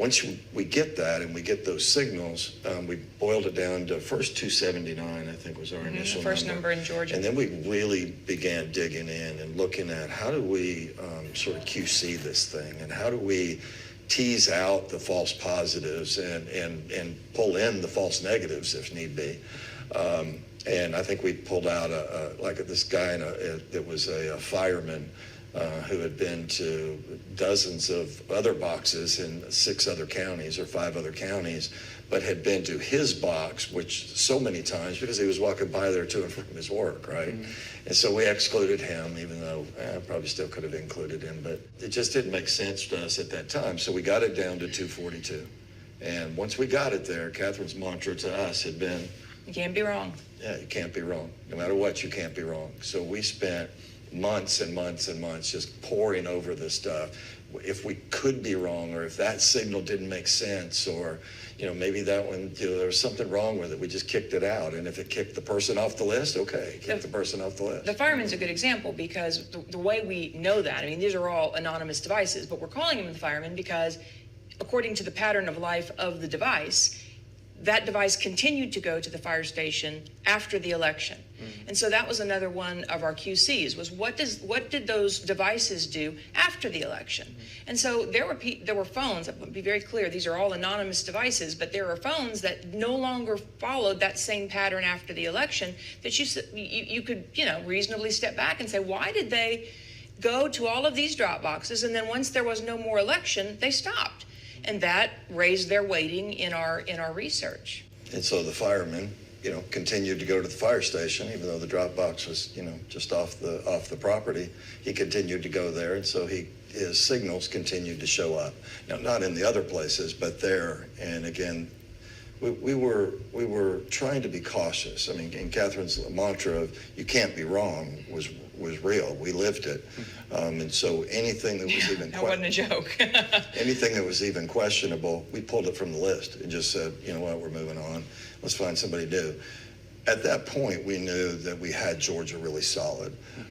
once we get that and we get those signals, we boiled it down to first 279, I think was our initial first number in Georgia. And then we really began digging in and looking at how do we sort of QC this thing, and how do we tease out the false positives and pull in the false negatives if need be. And I think we pulled out this guy that was a fireman who had been to dozens of other boxes in 6 other counties or 5 other counties, but had been to his box, which so many times because he was walking by there to and from his work, right? Mm-hmm. And so we excluded him, even though probably still could have included him, but it just didn't make sense to us at that time. So we got it down to 242. And once we got it there, Catherine's mantra to us had been, you can't be wrong. Yeah, you can't be wrong. No matter what, you can't be wrong. So we spent months and months and months just poring over this stuff. If we could be wrong, or if that signal didn't make sense, or maybe that one, there was something wrong with it, we just kicked it out. And if it kicked the person off the list, okay, kick the person off the list. The fireman's a good example, because the way we know that, I mean, these are all anonymous devices, but we're calling him the fireman because according to the pattern of life of the device, that device continued to go to the fire station after the election. Mm-hmm. And so that was another one of our QCs, was what did those devices do after the election? Mm-hmm. And so there were phones, I want to be very clear, these are all anonymous devices, but there are phones that no longer followed that same pattern after the election that you could reasonably step back and say, why did they go to all of these drop boxes, and then once there was no more election, they stopped? And that raised their weighting in our research. And so the firemen, continued to go to the fire station, even though the drop box was, just off the property. He continued to go there, and so his signals continued to show up. Now, not in the other places, but there. And again, we were trying to be cautious. I mean, and Catherine's mantra of "you can't be wrong" was real. We lived it, and so anything that was even that wasn't a joke. Anything that was even questionable, we pulled it from the list and just said, you know what, we're moving on. Let's find somebody new. At that point, we knew that we had Georgia really solid.